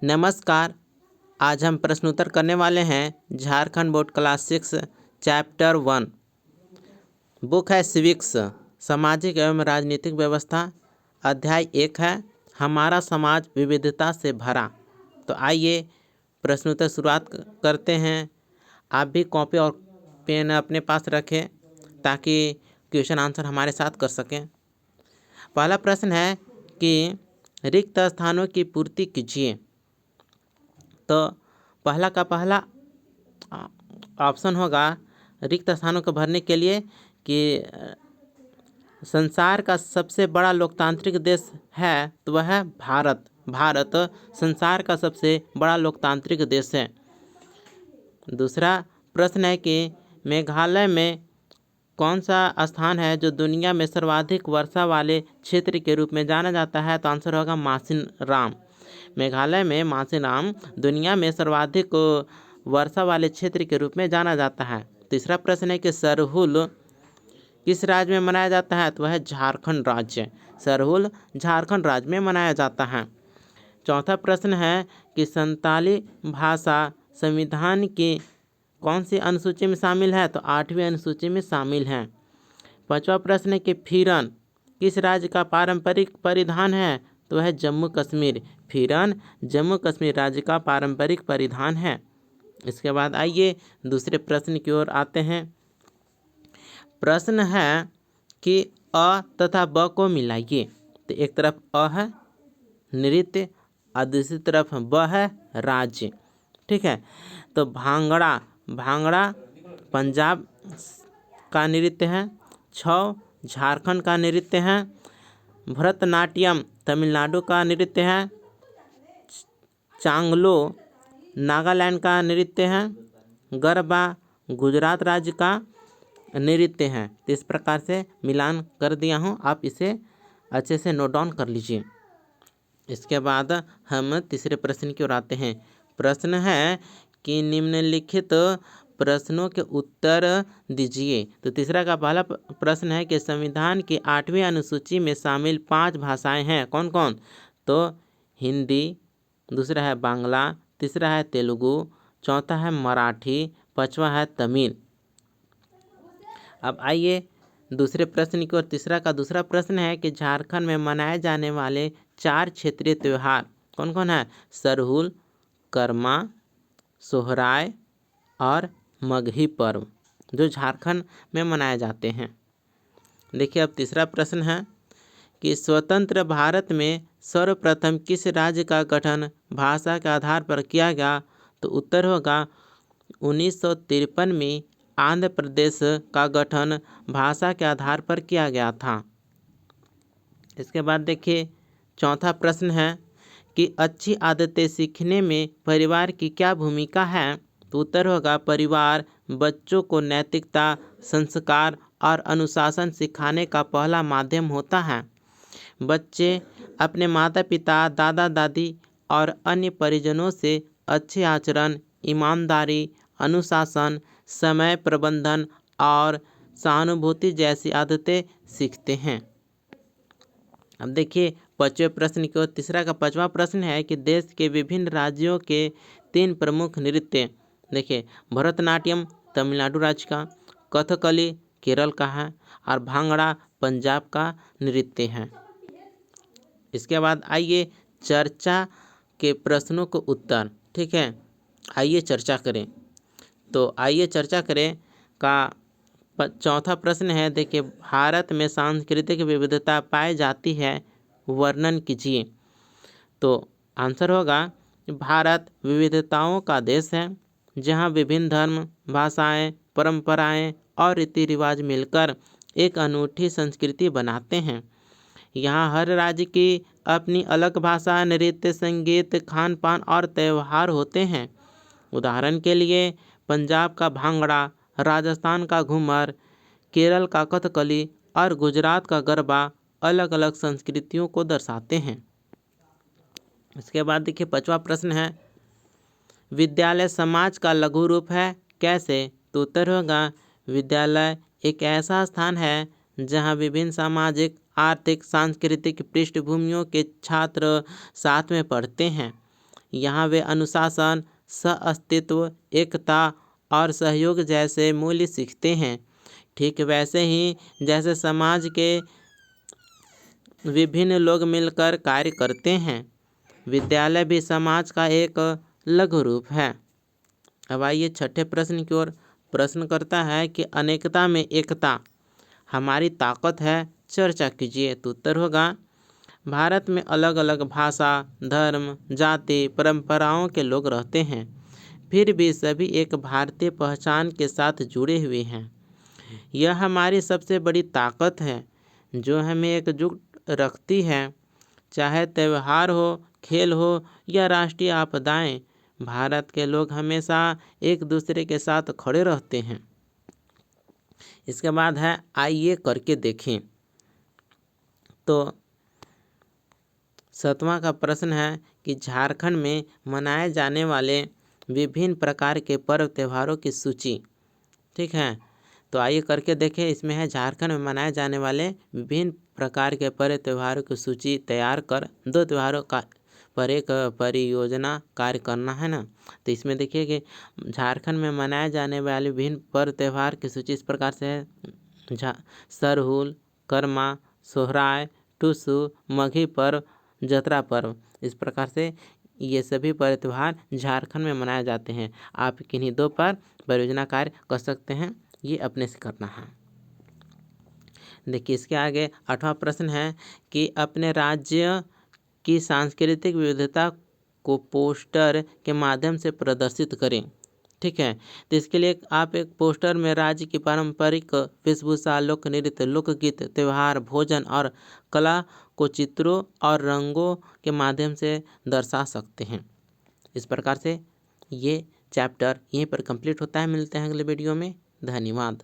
नमस्कार। आज हम प्रश्नोत्तर करने वाले हैं Jharkhand board class 6 chapter 1। Book है सिविक्स, सामाजिक एवं राजनीतिक व्यवस्था। अध्याय 1 है हमारा समाज विविधता से भरा। तो आइए प्रश्नोत्तर शुरुआत करते हैं। आप भी कॉपी और पेन अपने पास रखें ताकि क्वेश्चन आंसर हमारे साथ कर सकें। पहला प्रश्न है कि रिक्त स्थानों की पूर्ति कीजिए। तो पहला का पहला ऑप्शन होगा रिक्त स्थानों को भरने के लिए कि संसार का सबसे बड़ा लोकतांत्रिक देश है तो वह है भारत। भारत संसार का सबसे बड़ा लोकतांत्रिक देश है। दूसरा प्रश्न है कि मेघालय में कौन सा स्थान है जो दुनिया में सर्वाधिक वर्षा वाले क्षेत्र के रूप में जाना जाता है। तो आंसर होगा मासिनराम। मेघालय में मासिनराम दुनिया में सर्वाधिक वर्षा वाले क्षेत्र के रूप में जाना जाता है। तीसरा प्रश्न है कि सरहुल किस राज्य में मनाया जाता है। तो वह झारखंड राज्य। सरहुल झारखंड राज्य में मनाया जाता है। चौथा प्रश्न है कि संताली भाषा संविधान की कौन सी अनुसूची में शामिल है। तो 8वीं अनुसूची में शामिल है। पांचवा प्रश्न है कि फिरन किस राज्य का पारंपरिक परिधान है। तो वह जम्मू कश्मीर। फिरन जम्मू कश्मीर राज्य का पारंपरिक परिधान है। इसके बाद आइए दूसरे प्रश्न की ओर आते हैं। प्रश्न है कि अ तथा ब को मिलाइए। तो एक तरफ अ है नृत्य और दूसरी तरफ ब है राज्य। ठीक है। तो भांगड़ा, भांगड़ा पंजाब का नृत्य है। छौ झारखंड का नृत्य है। भरतनाट्यम तमिलनाडु का नृत्य है। चांगलो नागालैंड का नृत्य है। गरबा गुजरात राज्य का नृत्य है। तो इस प्रकार से मिलान कर दिया हूँ, आप इसे अच्छे से नोट डाउन कर लीजिए। इसके बाद हम तीसरे प्रश्न की ओर आते हैं। प्रश्न है कि निम्नलिखित प्रश्नों के उत्तर दीजिए। तो तीसरा का पहला प्रश्न है कि संविधान की 8वीं अनुसूची में शामिल 5 भाषाएं हैं कौन कौन। तो हिंदी, दूसरा है बांग्ला, तीसरा है तेलुगु, चौथा है मराठी, पांचवा है तमिल। अब आइए दूसरे प्रश्न की ओर। तीसरा का दूसरा प्रश्न है कि झारखंड में मनाए जाने वाले 4 क्षेत्रीय त्यौहार कौन कौन है। सरहुल, कर्मा, सोहराय और मगही पर्व जो झारखंड में मनाए जाते हैं। देखिए अब तीसरा प्रश्न है कि स्वतंत्र भारत में सर्वप्रथम किस राज्य का गठन भाषा के आधार पर किया गया। तो उत्तर होगा 1953 में आंध्र प्रदेश का गठन भाषा के आधार पर किया गया था। इसके बाद देखिए चौथा प्रश्न है कि अच्छी आदतें सीखने में परिवार की क्या भूमिका है। तो उत्तर होगा परिवार बच्चों को नैतिकता, संस्कार और अनुशासन सिखाने का पहला माध्यम होता है। बच्चे अपने माता पिता, दादा दादी और अन्य परिजनों से अच्छे आचरण, ईमानदारी, अनुशासन, समय प्रबंधन और सहानुभूति जैसी आदतें सीखते हैं। अब देखिए पांचवें प्रश्न की ओर। तीसरा का पांचवा प्रश्न है कि देश के विभिन्न राज्यों के 3 प्रमुख नृत्य। देखिए भरतनाट्यम तमिलनाडु राज्य का, कथकली केरल का है और भांगड़ा पंजाब का नृत्य है। इसके बाद आइए चर्चा के प्रश्नों को उत्तर। ठीक है, आइए चर्चा करें। तो आइए चर्चा करें का चौथा प्रश्न है। देखिए भारत में सांस्कृतिक विविधता पाई जाती है, वर्णन कीजिए। तो आंसर होगा भारत विविधताओं का देश है जहाँ विभिन्न धर्म, भाषाएं, परंपराएं और रीति रिवाज मिलकर एक अनूठी संस्कृति बनाते हैं। यहाँ हर राज्य की अपनी अलग भाषा, नृत्य, संगीत, खान पान और त्यौहार होते हैं। उदाहरण के लिए पंजाब का भांगड़ा, राजस्थान का घूमर, केरल का कथकली और गुजरात का गरबा अलग अलग संस्कृतियों को दर्शाते हैं। इसके बाद देखिए पांचवा प्रश्न है विद्यालय समाज का लघु रूप है, कैसे। तो उत्तर होगा विद्यालय एक ऐसा स्थान है जहां विभिन्न सामाजिक, आर्थिक, सांस्कृतिक पृष्ठभूमियों के छात्र साथ में पढ़ते हैं। यहाँ वे अनुशासन, सह-अस्तित्व, एकता और सहयोग जैसे मूल्य सीखते हैं। ठीक वैसे ही जैसे समाज के विभिन्न लोग मिलकर कार्य करते हैं, विद्यालय भी समाज का एक लघु रूप है। अब आइए छठे प्रश्न की ओर। प्रश्न करता है कि अनेकता में एकता हमारी ताकत है, चर्चा कीजिए। तो उत्तर होगा, भारत में अलग अलग भाषा, धर्म, जाति, परंपराओं के लोग रहते हैं, फिर भी सभी एक भारतीय पहचान के साथ जुड़े हुए हैं। यह हमारी सबसे बड़ी ताकत है जो हमें एकजुट रखती है। चाहे त्यौहार हो, खेल हो या राष्ट्रीय आपदाएं, भारत के लोग हमेशा एक दूसरे के साथ खड़े रहते हैं। इसके बाद है आइए करके देखें। तो 7वां का प्रश्न है कि झारखंड में मनाए जाने वाले विभिन्न प्रकार के पर्व त्योहारों की सूची। ठीक है, तो आइए करके देखें। इसमें है झारखंड में मनाए जाने वाले विभिन्न प्रकार के पर्व त्योहारों की सूची तैयार कर 2 त्योहारों का पर एक परियोजना कार्य करना है ना। तो इसमें देखिए कि झारखंड में मनाए जाने वाले विभिन्न पर्व त्यौहार की सूची इस प्रकार से है। सरहुल, करमा, सोहराय, टुसु, मघी पर्व, जतरा पर्व। इस प्रकार से ये सभी पर्व त्यौहार झारखंड में मनाए जाते हैं। आप किन्हीं 2 पर परियोजना कार्य कर सकते हैं, ये अपने से करना है। देखिए इसके आगे 8वां प्रश्न है कि अपने राज्य की सांस्कृतिक विविधता को पोस्टर के माध्यम से प्रदर्शित करें। ठीक है, तो इसके लिए आप एक पोस्टर में राज्य की पारंपरिक वेशभूषा, लोक नृत्य, लोकगीत, त्यौहार, भोजन और कला को चित्रों और रंगों के माध्यम से दर्शा सकते हैं। इस प्रकार से ये चैप्टर यहीं पर कंप्लीट होता है। मिलते हैं अगले वीडियो में। धन्यवाद।